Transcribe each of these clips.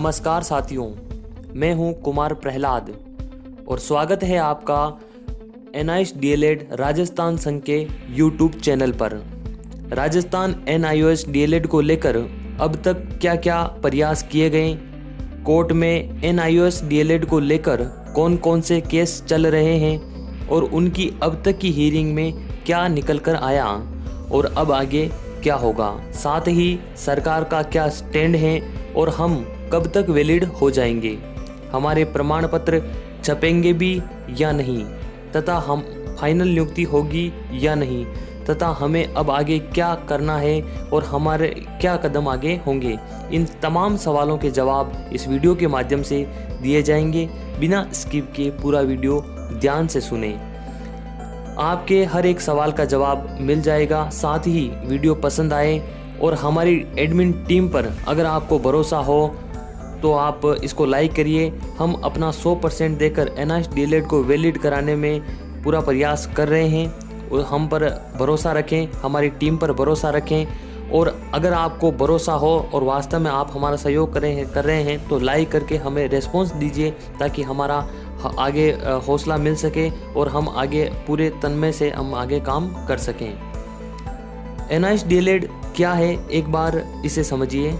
नमस्कार साथियों, मैं हूं कुमार प्रहलाद और स्वागत है आपका NIOS DLED राजस्थान संघ के YouTube चैनल पर। राजस्थान NIOS DLED को लेकर अब तक क्या क्या प्रयास किए गए, कोर्ट में NIOS DLED को लेकर कौन कौन से केस चल रहे हैं और उनकी अब तक की हीयरिंग में क्या निकल कर आया और अब आगे क्या होगा, साथ ही सरकार का क्या स्टैंड है और हम कब तक वैलिड हो जाएंगे, हमारे प्रमाण पत्र छपेंगे भी या नहीं, तथा हम फाइनल नियुक्ति होगी या नहीं, तथा हमें अब आगे क्या करना है और हमारे क्या कदम आगे होंगे। इन तमाम सवालों के जवाब इस वीडियो के माध्यम से दिए जाएंगे। बिना स्किप के पूरा वीडियो ध्यान से सुने, आपके हर एक सवाल का जवाब मिल जाएगा। साथ ही वीडियो पसंद आए और हमारी एडमिन टीम पर अगर आपको भरोसा हो तो आप इसको लाइक करिए। हम अपना 100% देकर NIOS DLED को वैलिड कराने में पूरा प्रयास कर रहे हैं और हम पर भरोसा रखें, हमारी टीम पर भरोसा रखें। और अगर आपको भरोसा हो और वास्तव में आप हमारा सहयोग कर रहे हैं तो लाइक करके हमें रेस्पॉन्स दीजिए, ताकि हमारा आगे हौसला मिल सके और हम आगे पूरे तन्मय से हम आगे काम कर सकें। NIOS DLED क्या है, एक बार इसे समझिए।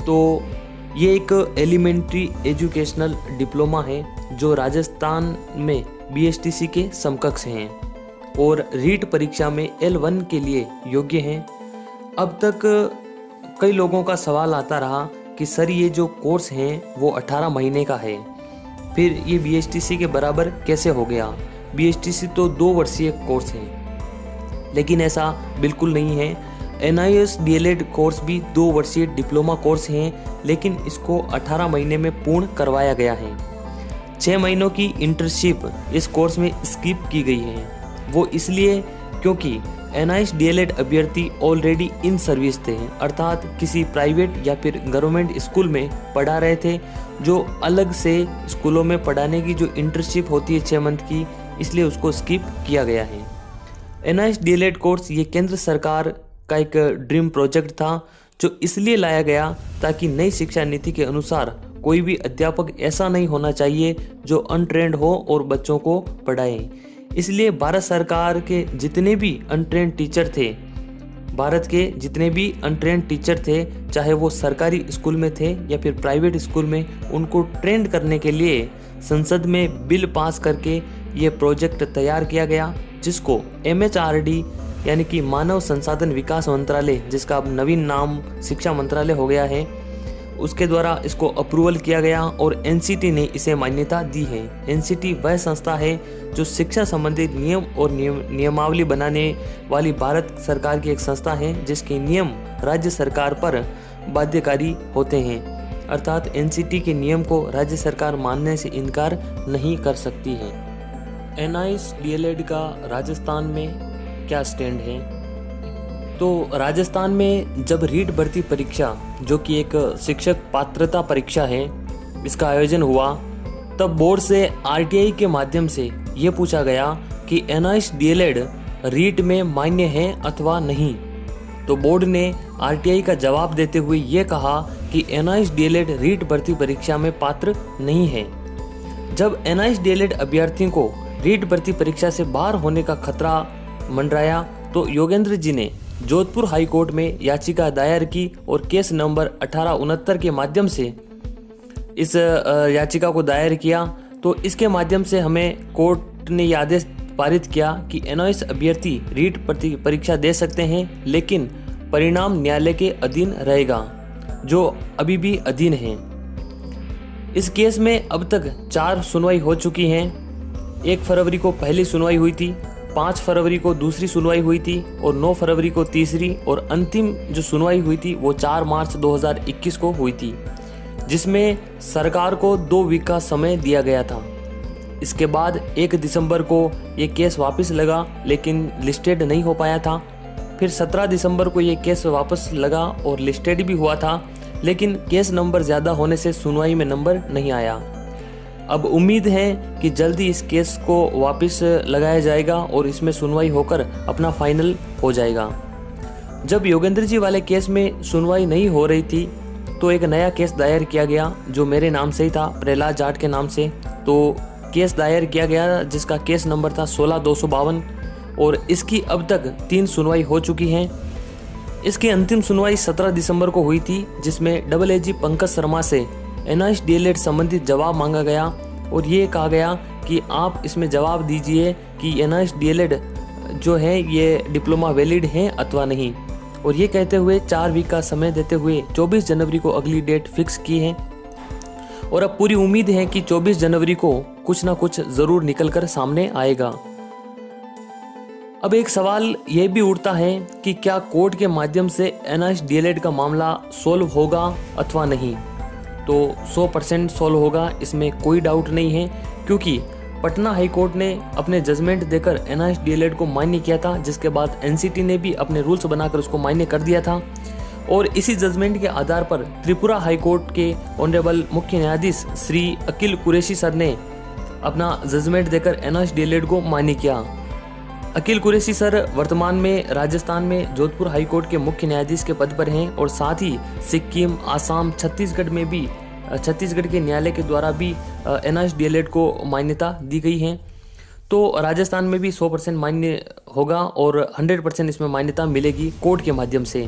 तो ये एक एलिमेंट्री एजुकेशनल डिप्लोमा है जो राजस्थान में BSTC के समकक्ष हैं और रीट परीक्षा में L1 के लिए योग्य हैं। अब तक कई लोगों का सवाल आता रहा कि सर ये जो कोर्स है वो 18 महीने का है, फिर ये BSTC के बराबर कैसे हो गया। BSTC तो 2 वर्षीय कोर्स है, लेकिन ऐसा बिल्कुल नहीं है। NIOS DLED कोर्स भी 2 वर्षीय डिप्लोमा कोर्स हैं, लेकिन इसको 18 महीने में पूर्ण करवाया गया है। 6 महीनों की इंटर्नशिप इस कोर्स में स्किप की गई है। वो इसलिए क्योंकि NIOS DLED अभ्यर्थी ऑलरेडी इन सर्विस थे, अर्थात किसी प्राइवेट या फिर गवर्नमेंट स्कूल में पढ़ा रहे थे, जो अलग से स्कूलों में पढ़ाने की जो इंटर्नशिप होती है 6 मंथ की, इसलिए उसको स्किप किया गया है। NIOS DLED कोर्स ये केंद्र सरकार का एक ड्रीम प्रोजेक्ट था, जो इसलिए लाया गया ताकि नई शिक्षा नीति के अनुसार कोई भी अध्यापक ऐसा नहीं होना चाहिए जो अनट्रेंड हो और बच्चों को पढ़ाए। इसलिए भारत सरकार के जितने भी अनट्रेंड टीचर थे, भारत के जितने भी अनट्रेंड टीचर थे, चाहे वो सरकारी स्कूल में थे या फिर प्राइवेट स्कूल में, उनको ट्रेंड करने के लिए संसद में बिल पास करके ये प्रोजेक्ट तैयार किया गया, जिसको MHRD यानी कि मानव संसाधन विकास मंत्रालय, जिसका अब नवीन नाम शिक्षा मंत्रालय हो गया है, उसके द्वारा इसको अप्रूवल किया गया और NCT ने इसे मान्यता दी है। NCT वह संस्था है जो शिक्षा संबंधित नियम और नियमावली बनाने वाली भारत सरकार की एक संस्था है, जिसके नियम राज्य सरकार पर बाध्यकारी होते हैं, अर्थात NCT के नियम को राज्य सरकार मानने से इनकार नहीं कर सकती है। NIOS DLED का राजस्थान में क्या स्टैंड है? तो राजस्थान में जब रीट भर्ती परीक्षा, जो कि एक शिक्षक पात्रता परीक्षा है, इसका आयोजन हुआ, तब बोर्ड से RTI के माध्यम से ये पूछा गया कि NIOS DLED रीट में मान्य है अथवा नहीं। तो बोर्ड ने RTI का जवाब देते हुए ये कहा कि NIOS DLED रीट भर्ती परीक्षा में पात्र नहीं है। जब NIOS DLED अभ्यर्थियों को रीट भर्ती परीक्षा से बाहर होने का खतरा मंडराया तो योगेंद्र जी ने जोधपुर हाई कोर्ट में याचिका दायर की और केस नंबर 1869 के माध्यम से इस याचिका को दायर किया। तो इसके माध्यम से हमें कोर्ट ने यह आदेश पारित किया कि NIOS अभ्यर्थी रीट परीक्षा दे सकते हैं, लेकिन परिणाम न्यायालय के अधीन रहेगा, जो अभी भी अधीन है। इस केस में अब तक 4 सुनवाई हो चुकी हैं। 1 फरवरी को पहली सुनवाई हुई थी, 5 फरवरी को दूसरी सुनवाई हुई थी और 9 फरवरी को तीसरी, और अंतिम जो सुनवाई हुई थी वो 4 मार्च 2021 को हुई थी, जिसमें सरकार को 2 वीक का समय दिया गया था। इसके बाद 1 दिसंबर को ये केस वापस लगा, लेकिन लिस्टेड नहीं हो पाया था। फिर 17 दिसंबर को ये केस वापस लगा और लिस्टेड भी हुआ था, लेकिन केस नंबर ज़्यादा होने से सुनवाई में नंबर नहीं आया। अब उम्मीद है कि जल्दी इस केस को वापस लगाया जाएगा और इसमें सुनवाई होकर अपना फाइनल हो जाएगा। जब योगेंद्र जी वाले केस में सुनवाई नहीं हो रही थी तो एक नया केस दायर किया गया जो मेरे नाम से ही था, प्रहलाद जाट के नाम से। तो केस दायर किया गया जिसका केस नंबर था 16-252 और इसकी अब तक 3 सुनवाई हो चुकी हैं। इसकी अंतिम सुनवाई 17 दिसंबर को हुई थी, जिसमें AAG पंकज शर्मा से NIST DLED संबंधित जवाब मांगा गया और ये कहा गया कि आप इसमें जवाब दीजिए कि NIST DLED जो है ये डिप्लोमा वैलिड है अथवा नहीं। और ये कहते हुए 4 वीक का समय देते हुए 24 जनवरी को अगली डेट फिक्स की है और अब पूरी उम्मीद है कि 24 जनवरी को कुछ ना कुछ ज़रूर निकलकर सामने आएगा। अब एक सवाल ये भी उठता है कि क्या कोर्ट के माध्यम से NIST DLED का मामला सोल्व होगा अथवा नहीं। तो 100% सोल्व होगा, इसमें कोई डाउट नहीं है, क्योंकि पटना हाई कोर्ट ने अपने जजमेंट देकर NIST DLED को मान्य किया था, जिसके बाद NCT ने भी अपने रूल्स बनाकर उसको मान्य कर दिया था। और इसी जजमेंट के आधार पर त्रिपुरा हाई कोर्ट के ऑनरेबल मुख्य न्यायाधीश श्री अकील कुरैशी सर ने अपना जजमेंट देकर NIST DLED को मान्य किया। अकील कुरैशी सर वर्तमान में राजस्थान में जोधपुर हाई कोर्ट के मुख्य न्यायाधीश के पद पर हैं और साथ ही सिक्किम, आसाम, छत्तीसगढ़ में भी छत्तीसगढ़ के न्यायालय के द्वारा भी NIST DLED को मान्यता दी गई है। तो राजस्थान में भी 100% मान्य होगा और 100% इसमें मान्यता मिलेगी कोर्ट के माध्यम से।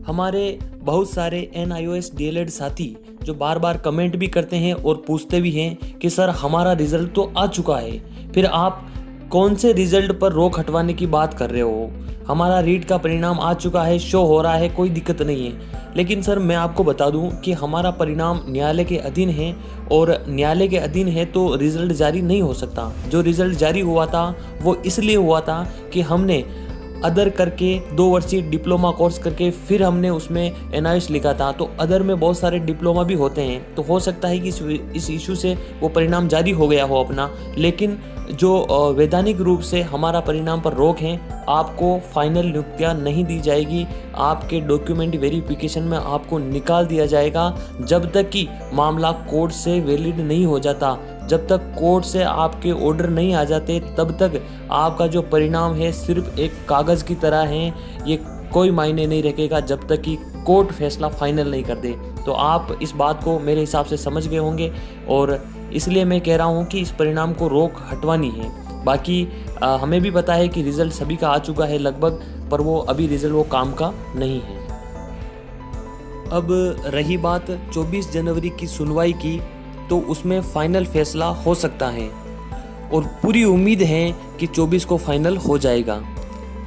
हमारे बहुत सारे NIOS DLED साथी जो बार बार कमेंट भी करते हैं और पूछते भी हैं कि सर हमारा रिजल्ट तो आ चुका है, फिर आप कौन से रिजल्ट पर रोक हटवाने की बात कर रहे हो। हमारा रीट का परिणाम आ चुका है, शो हो रहा है, कोई दिक्कत नहीं है। लेकिन सर मैं आपको बता दूं कि हमारा परिणाम न्यायालय के अधीन है और न्यायालय के अधीन है तो रिजल्ट जारी नहीं हो सकता। जो रिजल्ट जारी हुआ था वो इसलिए हुआ था कि हमने अदर करके 2 वर्षीय डिप्लोमा कोर्स करके फिर हमने उसमें NIOS लिखा था। तो अदर में बहुत सारे डिप्लोमा भी होते हैं, तो हो सकता है कि इस इशू से वो परिणाम जारी हो गया हो अपना। लेकिन जो वैधानिक रूप से हमारा परिणाम पर रोक है, आपको फाइनल नियुक्तियाँ नहीं दी जाएगी, आपके डॉक्यूमेंट वेरिफिकेशन में आपको निकाल दिया जाएगा जब तक कि मामला कोर्ट से वैलिड नहीं हो जाता। जब तक कोर्ट से आपके ऑर्डर नहीं आ जाते तब तक आपका जो परिणाम है सिर्फ एक कागज़ की तरह है, ये कोई मायने नहीं रखेगा जब तक कि कोर्ट फैसला फाइनल नहीं कर दे। तो आप इस बात को मेरे हिसाब से समझ गए होंगे और इसलिए मैं कह रहा हूँ कि इस परिणाम को रोक हटवानी है। बाकी हमें भी पता है कि रिज़ल्ट सभी का आ चुका है लगभग, पर वो अभी रिज़ल्ट वो काम का नहीं है। अब रही बात 24 जनवरी की सुनवाई की, तो उसमें फाइनल फैसला हो सकता है और पूरी उम्मीद है कि 24 को फाइनल हो जाएगा।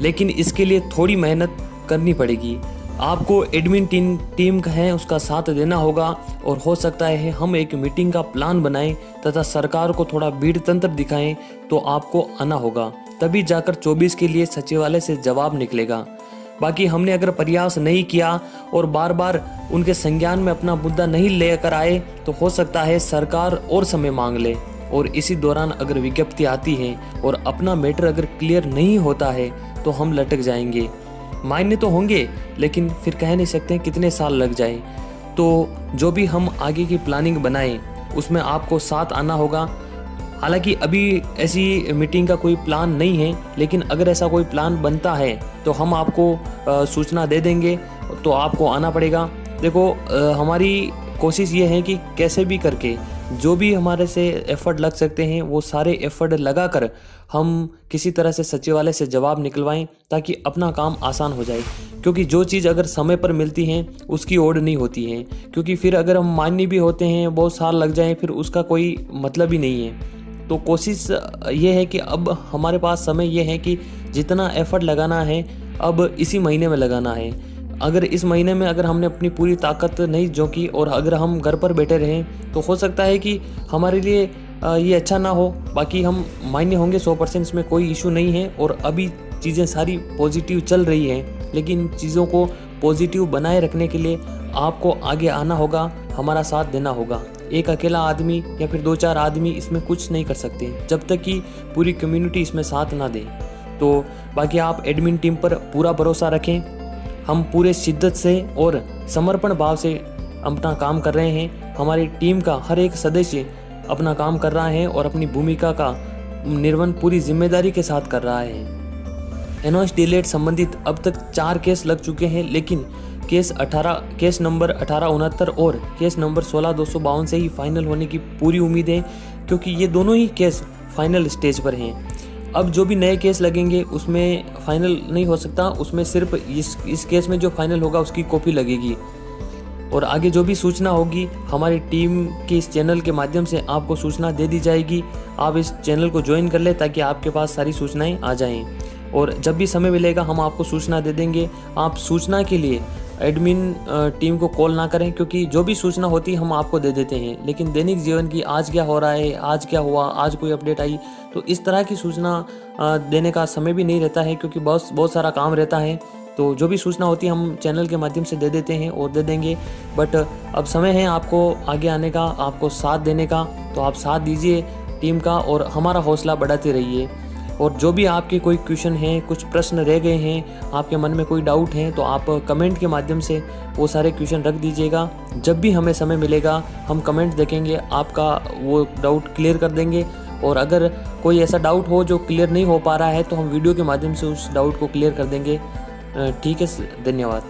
लेकिन इसके लिए थोड़ी मेहनत करनी पड़ेगी। आपको एडमिन टीम का है उसका साथ देना होगा और हो सकता है हम एक मीटिंग का प्लान बनाएं तथा सरकार को थोड़ा भीड़ तंत्र दिखाएं। तो आपको आना होगा, तभी जाकर 24 के लिए सचिवालय से जवाब निकलेगा। बाकी हमने अगर प्रयास नहीं किया और बार बार उनके संज्ञान में अपना मुद्दा नहीं लेकर आए तो हो सकता है सरकार और समय मांग ले और इसी दौरान अगर विज्ञप्ति आती है और अपना मैटर अगर क्लियर नहीं होता है तो हम लटक जाएंगे। मायने तो होंगे लेकिन फिर कह नहीं सकते कितने साल लग जाए। तो जो भी हम आगे की प्लानिंग बनाएं उसमें आपको साथ आना होगा। हालांकि अभी ऐसी मीटिंग का कोई प्लान नहीं है, लेकिन अगर ऐसा कोई प्लान बनता है तो हम आपको सूचना दे देंगे, तो आपको आना पड़ेगा। देखो हमारी कोशिश ये है कि कैसे भी करके जो भी हमारे से एफर्ट लग सकते हैं वो सारे एफर्ट लगाकर हम किसी तरह से सचिवालय से जवाब निकलवाएं ताकि अपना काम आसान हो जाए। क्योंकि जो चीज़ अगर समय पर मिलती है उसकी ओढ़ नहीं होती है, क्योंकि फिर अगर हम मान्य भी होते हैं बहुत साल लग जाएं फिर उसका कोई मतलब ही नहीं है। तो कोशिश ये है कि अब हमारे पास समय ये है कि जितना एफर्ट लगाना है अब इसी महीने में लगाना है। अगर इस महीने में अगर हमने अपनी पूरी ताकत नहीं झोंकी और अगर हम घर पर बैठे रहें तो हो सकता है कि हमारे लिए ये अच्छा ना हो। बाकी हम मान्य होंगे 100%, इसमें कोई इशू नहीं है और अभी चीज़ें सारी पॉजिटिव चल रही हैं। लेकिन चीज़ों को पॉजिटिव बनाए रखने के लिए आपको आगे आना होगा, हमारा साथ देना होगा। एक अकेला आदमी या फिर 2-4 आदमी इसमें कुछ नहीं कर सकते जब तक कि पूरी कम्युनिटी इसमें साथ ना दे। तो बाकी आप एडमिन टीम पर पूरा भरोसा रखें। हम पूरे शिद्दत से और समर्पण भाव से अपना काम कर रहे हैं। हमारी टीम का हर एक सदस्य अपना काम कर रहा है और अपनी भूमिका का निर्वहन पूरी जिम्मेदारी के साथ कर रहा है। NIST DLED संबंधित अब तक 4 केस लग चुके हैं, लेकिन केस नंबर 1869 और केस नंबर 16252 से ही फाइनल होने की पूरी उम्मीद है, क्योंकि ये दोनों ही केस फाइनल स्टेज पर हैं। अब जो भी नए केस लगेंगे उसमें फाइनल नहीं हो सकता, उसमें सिर्फ इस केस में जो फाइनल होगा उसकी कॉपी लगेगी। और आगे जो भी सूचना होगी हमारी टीम के इस चैनल के माध्यम से आपको सूचना दे दी जाएगी। आप इस चैनल को ज्वाइन कर ले ताकि आपके पास सारी सूचनाएं आ जाएं, और जब भी समय मिलेगा हम आपको सूचना दे देंगे। आप सूचना के लिए एडमिन टीम को कॉल ना करें, क्योंकि जो भी सूचना होती है हम आपको दे देते हैं, लेकिन दैनिक जीवन की आज क्या हो रहा है, आज क्या हुआ, आज कोई अपडेट आई, तो इस तरह की सूचना देने का समय भी नहीं रहता है, क्योंकि बहुत सारा काम रहता है। तो जो भी सूचना होती है हम चैनल के माध्यम से दे देते हैं और दे देंगे। बट अब समय है आपको आगे आने का, आपको साथ देने का, तो आप साथ दीजिए टीम का और हमारा हौसला बढ़ाते रहिए। और जो भी आपके कोई क्वेश्चन हैं, कुछ प्रश्न रह गए हैं, आपके मन में कोई डाउट है, तो आप कमेंट के माध्यम से वो सारे क्वेश्चन रख दीजिएगा। जब भी हमें समय मिलेगा हम कमेंट देखेंगे, आपका वो डाउट क्लियर कर देंगे। और अगर कोई ऐसा डाउट हो जो क्लियर नहीं हो पा रहा है तो हम वीडियो के माध्यम से उस डाउट को क्लियर कर देंगे। ठीक है, धन्यवाद।